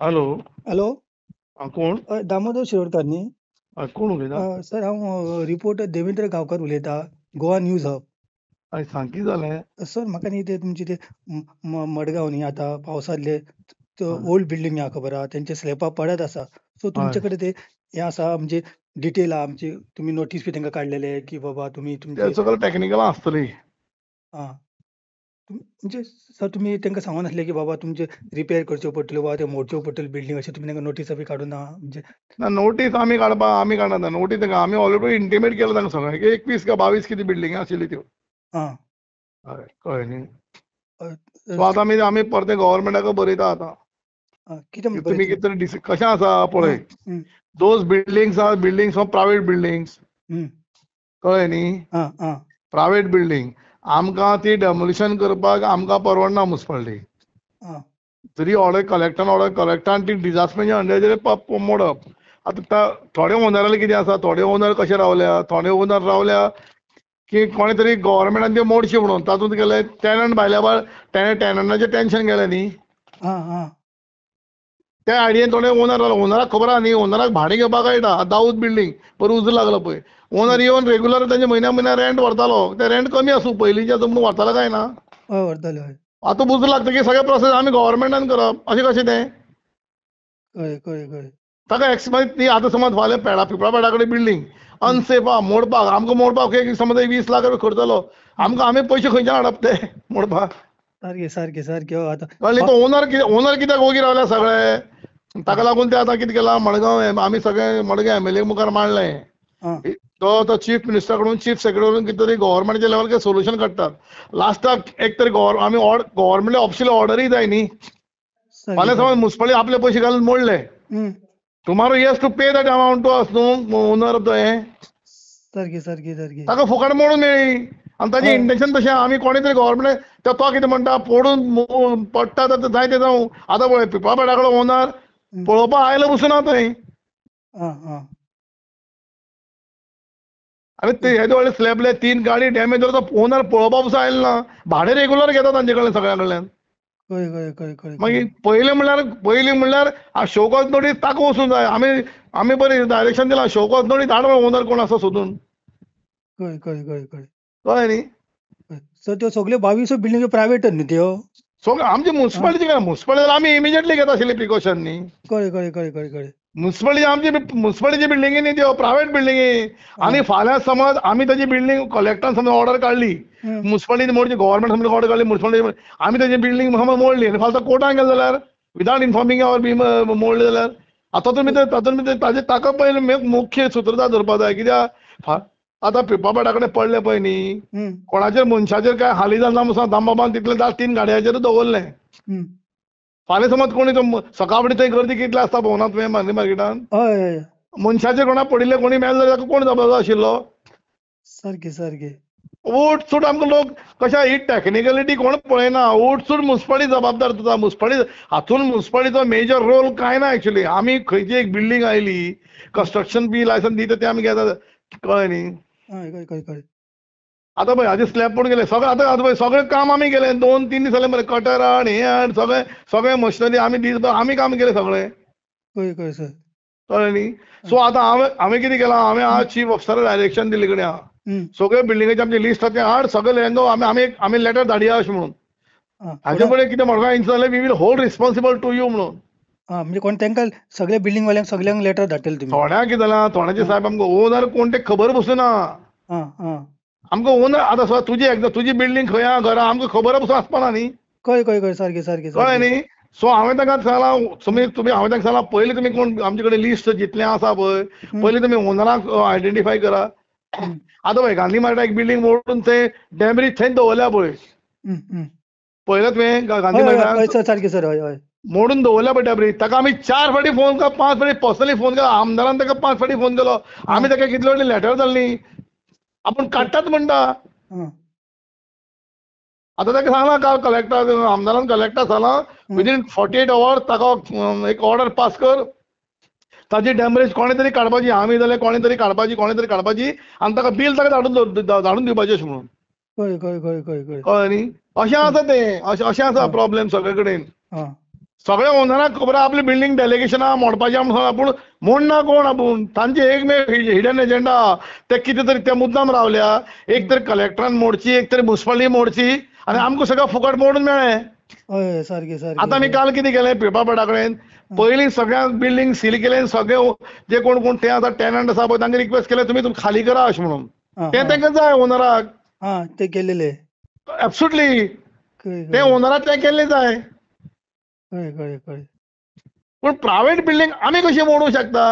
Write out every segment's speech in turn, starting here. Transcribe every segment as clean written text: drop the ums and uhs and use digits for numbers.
Hello. Hello. कोण? दामोदर शिरोडकर न्ही? कोण उलयता? सर हांव रिपोर्टर देवेंद्र गांवकर उलयतां, गोवा न्यूज हब. हय, सांग कितें जालें? सर म्हाका न्ही ते तुमचे ते मडगांव न्ही आतां पावसांतले हय, ओल्ड बिल्डींग आहा खबर आहा, तेंचे स्लॅबा पडत आसा. सो हय. तुमचे कडेन ते हें आसा म्हणजे डिटेल आहा आमची, तुमी नोटीस बी तेंकां काडलेले की बाबा तुमी ते तुमचे सगळं टॅक्निकलां आसतली. आं म्हणजे सर तुमी तेंकां सांगूं नासले की बाबा तुमचे रिपेर करच्यो पडटल्यो वा त्यो मोडच्यो पडटल्यो बिल्डींग अशें तुमी तेंकां नोटिसा बी काडून ना म्हणजे? ना, नोटीस आमी काडना नोटीस तांकां आमी ऑलरेडी इंटिमेट केलां तांकां सगळ्यांक. 21 काय 22 कितें बिल्डिंगी आशिल्ल्यो त्यो. आं हय, कळ्ळें न्ही. अ, सो आतां आमी परते गव्हर्नमेंटाक बरयता आतां. कितें म्हणून तुमी बरयतले? कितें तरी कशें आसा हं, पळय. हं, those buildings are buildings of private buildings. हं. कळ्ळें न्ही. आं, आं, प्रायव्हेट बिल्डींग आमकां ती डेमोलिशन करपाक आमकां परवडना मुन्सिपालिटी. आं. जरी कलेक्टरान ती डिजास्टरच्या अंडर मोडप. आतां थोडे ओनराले कितें आसा, थोडे ओनर कशे रावल्या, थोडे ओनर रावल्या की कोणे तरी गव्हर्नमेंटान त्यो मोडची म्हणून तातूंत गेले टॅनंट भायल्या टॅनंटाचें टेन्शन गेलें न्ही. आं, आं. त्या आयडियेन थोडे ओनर रावलो. ओनराक खबर आहा न्ही, ओनराक भाडें घेवपाक कळटा. दाऊद बिल्डींग बरो उजो लागलो पळय. ओनर येवन रेग्युलर तांचे म्हयन्या रेंट व्हरतालो. ते रेंट कमी आसूं पयलींचे आसूं म्हणून व्हरतालो काय ना. हय व्हरताले हय. आतां उजो लागतकीर सगळे प्रोसेस आमी गव्हर्नमेंटान करप अशें कशें तें. कळ्ळें. ताका एक्सपायरी ती आतां समज फाल्यां पिपळा पेडा कडेन बिल्डींग हं. अनसेफ आहा मोडपाक, आमकां मोडपाक एक समज 20 लाख रुपया खर्च जालो. हं. आमी पयशे खंयच्यान हाडप ते मोडपाक? सारकें. आतां कळ्ळें. तो ओनर कित्याक ओगी रावल्या सगळे. ताका लागून ते आतां कितें केलां, मडगांव आमी सगळे मडगांव एमएलए मुखार मांडलें. आं, तो चीफ मिनिस्टरा कडून चीफ सेक्रेटरी कडून कितें तरी गव्हर्नमेंटाच्या लेवल सोल्युशन काडटात. लास्टाक एक तरी आमी गव्हर्नमेंट ऑफिशियल ऑर्डरूय जाय न्ही. फाल्यां समज सारकें. मुन्सिपालिटी आपले पयशे घालून मोडले, हं. Tomorrow he has to pay that amount to us न्हू, ओनर ऑफ द हें. सारकें. ताका फुकट मोडून मेळ्ळी आनी ताचें हय. इंटेन्शन तशें आमी कोणी तरी गव्हर्नमेंट तो कितें म्हणटा पडून पडटा जाय तें जावं. आतां पळय पिपळा पेडा कडेन ओनर हं. पळोवपाक आयलो बसून आहा थंय. आं. आनी ते येदे व्हडले स्लॅबले 3 गाडी डॅमेज जालो तो ओनर पळोवपाक पसून आयलो ना. भाडें रेग्युलर घेता तांचे कडल्यान सगळ्या कडल्यान. मागीर कळ्ळें. पयलीं म्हणल्यार शोकॉज नोटीस ताका वचूंक जाय. आमी बरें डायरेक्शन दिलां शोकॉज नोटीस धाड ओनर कोण आसा सोदून. कळ्ळें. कळ्ळें न्ही. सर त्यो सगल्यो 22 बिल्डिंग्यो प्रायव्हेटच न्ही त्यो? सगळें आमची आं, मुन्सिपालिटी आमी इमिजिएटली घेता आशिल्ली प्रिकॉशन न्ही. कळ्ळें. मुन्सिपालिटी बिल्डिंगी न्ही त्यो प्रायव्हेट बिल्डिंगी. आं, आनी फाल्यां समज आमी ताची बिल्डींग कलेक्टरान समज ऑर्डर काडली, हं. मुन्सिपालिटी मोडची गव्हर्नमेंट समज ऑर्डर काडली मुन्सिपालिटी आमी ताची बिल्डींग समज मोडली आनी फाल्यां कोर्टान गेलो जाल्यार विदाउट इन्फॉर्मिंग ऑर बी मोडली जाल्यार तातूंत भितर ताका पयलीं मुख्य सुत्रधार धरपाक जाय. कित्याक आतां पिपळा पेडा कडेन पडलें पळय न्ही, हं. कोणाचेर मनशाचेर काय हाली जालना म्हणून दामबाबान तितले 3 गाडयांचेरूच दवरलें. हं. फाल्यां समज कोणी सकाळ फुडें थंय गर्दी कितली आसता भोवना तुवें मार्केटान. हय. मनशाचेर कोणा पडिल्ले कोणी मेलो जाल्यार ताका कोण जबाबदार आशिल्लो? सारकें. उठसूट आमकां लोक कशें ही टॅक्निकलिटी कोण पळयना. उठसूट मुन्सिपालिटी जबाबदार जाता. हातूंत मुन्सिपालिटीचो मेजर रोल कांय ना एक्चुअली. आमी खंयची एक बिल्डींग आयली, कंस्ट्रक्शन बी लायसन्स दिता तें आमी घेता. कळ्ळें न्ही. कळ्ळें. आतां पळय हाजे स्लॅब पडून गेले सगळें. आतां पळय सगळें काम आमी केलें 2-3 दीस जाले मरे. कटर हाड हें हाड सगळें मशिनरी आमी दीसभर आमी काम केलें सगळें. कळ्ळें सर. कळ्ळें न्ही. सो आतां हांवें कितें केलां, हांवें आज चीफ ऑफिसराक डायरेक्शन दिल्ले कडेन आहा. हं. सगळे बिल्डिंगेचे आमचे लिस्ट आसा तें हाड सगळे आमी लेटर धाडया अशें म्हणून. हाजे कोणाक फुडें कितें म्हणपाक इंच जाल्यार we will hold responsible to you म्हणून. म्हणजे कोण तेंकां सगळ्या बिल्डिंग वाल्यांक सगळ्यांक लेटर धाडटले तुमी? थोड्यांक कितें जालां, थोड्यांचे आं, साहेब आमकां ओनर कोण तें खबर पसून ना. आं. आमकां ओनर आतां समज तुजी बिल्डींग खंय आहा घरा आमकां खबर पसून आसपाना न्ही. कळ्ळें. सारकें. कळ्ळें न्ही. सो हांवें ताका सांगलां हांवें ताका सांगलां पयलीं तुमी कोण आमचे कडेन लिस्ट जितलें आसा पळय हं. पयलीं तुमी ओनराक आयडेंटिफाय करा. हं. आतां पळय गांधी मार्केटाक एक बिल्डींग मोडून थंय डॅमरीज थंय दवरल्या पळय. हं. पळयलें तुवें गांधी हय. मार्केटाक सारकें सर. हय. मोडून दवरल्या पळय डॅमरीज. ताका आमी 4 फावटी फोन 5 फावटी पर्सनली फोन केलो. आमदारान ताका 5 फावटी फोन केलो. आं, आमी ताका कितले फावटी लेटर धाडली. आपूण काडटात म्हणटा. आं. आतां ताका सांगलां आमदारान कलेक्टर सांगलां विदीन 48 hours ताका एक ऑर्डर पास कर. ताची डॅमरेज कोणे तरी काडपाची. आमी जाल्यार कोणे तरी काडपाची आनी ताका बील ताका धाडून दिवपाचें अशें म्हणून. कळ्ळें. कळ्ळें न्ही. अशें आसा तें. अशें आसा प्रॉब्लेम सगळे कडेन. आं. सगळ्या ओनरांक खबर आहा आपली बिल्डींग डेलिगेशनां मोडपाचें म्हणून आपूण मोडना कोण आपूण तांचे एकमेव हिडन एजेंडा ते कितें तरी ते मुद्दाम रावल्या एक तर कलेक्टरान मोडची एक तर म्युनिसिपालिटी मोडची आनी आमकां सगळं फुकट मोडून मेळ्ळें. हय सारकें सारकें. आतां आमी काल कितें केलें पेपरबोर्डा कडेन पयलीं सगळ्या बिल्डींग सील केलें सगळे जे कोण ते आतां टेनंट आसा पळय तांकां रिक्वेस्ट केलें तुमी खाली करा अशें म्हणून. ते तांकां जाय ओनराक. हां ते केलेले. एब्सोल्युटली कळ्ळें ते ओनराक तें केल्लें जाय. कळ्ळें कळ्ळें कळ्ळें पूण प्रायव्हेट बिल्डींग आमी कशी मोडूंक शकता.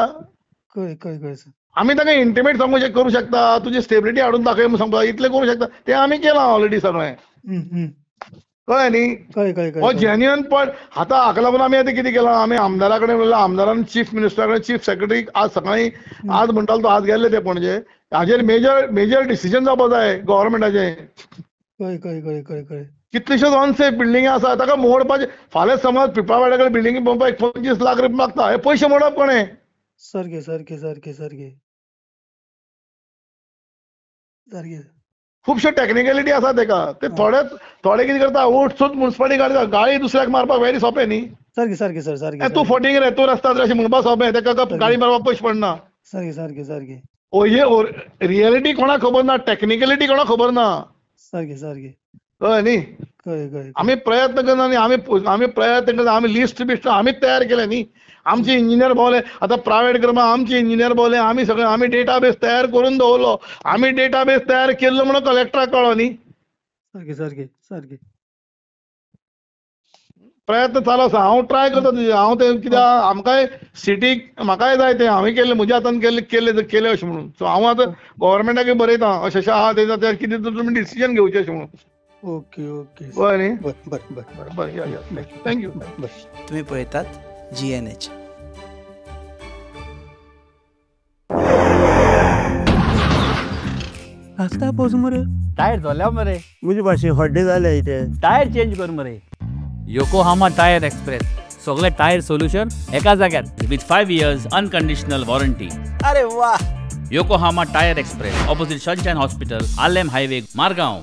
कळ्ळें कळ्ळें कळ्ळें सर. आमी तांकां इंटिमेट करूं शकता तुजी स्टेबिलिटी हाडून दाखय म्हणून सांगता इतलें करूं शकता तें आमी केलां ऑलरेडी सगळें. कळ्ळें न्ही. कळ्ळें कळ्ळें हो कळ्ळें. जेन्युअन पण आतां हाका लागून आमी आतां कितें केलां आमी आमदारा कडेन उलयलां आमदारान चीफ मिनिस्टरा कडेन चीफ सेक्रेटरी आज सकाळीं आज म्हणटालो तो आज गेल्ले ते पणजे हाजेर मेजर डिसिजन जावपा जाय गव्हर्मेंटाचें. कळ्ळें कळ्ळें कळ्ळें कळ्ळें कळ्ळें. कितल्योश्योच अनसेफ बिल्डिंगी आसा ताका मोडपाचें. फाल्यां समज पिपळावाड्या कडेन बिल्डिंगी बांदपाक 25 लाख रुपया मागता हे पयशे मोडप कोणें. सारकें सारकें सारकें सारकें सारकें. खुबश्यो टेक्निकलिटी आसा तेका ते थोडे कितें करता उठसूट म्युनिसिपालिटी गाळी दुसऱ्याक मारपाक व्हेरी सोंपें न्ही. सारकें सारकें सर सारकें. तूं फटींग रे तूं रस्ता अशें म्हणपाक सोंपें तेका गाळी मारपाक पयशे पडना. सारकें सारकें सारकें. रियलिटी कोणाक खबर ना टेक्निकलिटी कोणाक खबर ना. सारकें सारकें. कळ्ळें न्ही. कळ्ळें कळ्ळें. आमी प्रयत्न करना न्ही आमी प्रयत्न करता आमी लिस्ट बिस्ट आमीच तयार केले न्ही. आमचे इंजिनियर भोवले आतां प्रायव्हेट करपा आमचे इंजिनियर भोवले आमी सगळे आमी डेटाबेस तयार करून दवरलो. आमी डेटाबेस तयार केल्लो म्हणून कलेक्टराक कळ्ळो न्ही. सारकें सारकें सारकें. प्रयत्न चालू आसा हांव ट्राय करता तुजें हांव ते कित्याक आमकांय सिटीक म्हाकाय जाय तें हांवें केल्लें म्हज्या हातान केलें अशें म्हणून सो हांव आतां गव्हर्मेंटाकय बरयता अशें अशें आहा तें कितें तर तुमी डिसिजन घेवचें अशें म्हणून. Okay okay. बरें न्ही. बरें बरें बरें बरें या थँक्यू. बरें. तुम्ही पळयतात GNH. आस्ता पोस मरे टायर झाल्या मरे मुझे भाशे हड्डे जाले इथे. टायर चेंज कर मरे. योकोहामा टायर एक्सप्रेस सगळे टायर सोल्युशन एका जाग्यार विथ 5 years अनकंडिशनल वॉरंटी. अरे वा. Yokohama tyre express opposite sunshine hospital Alem highway Margao.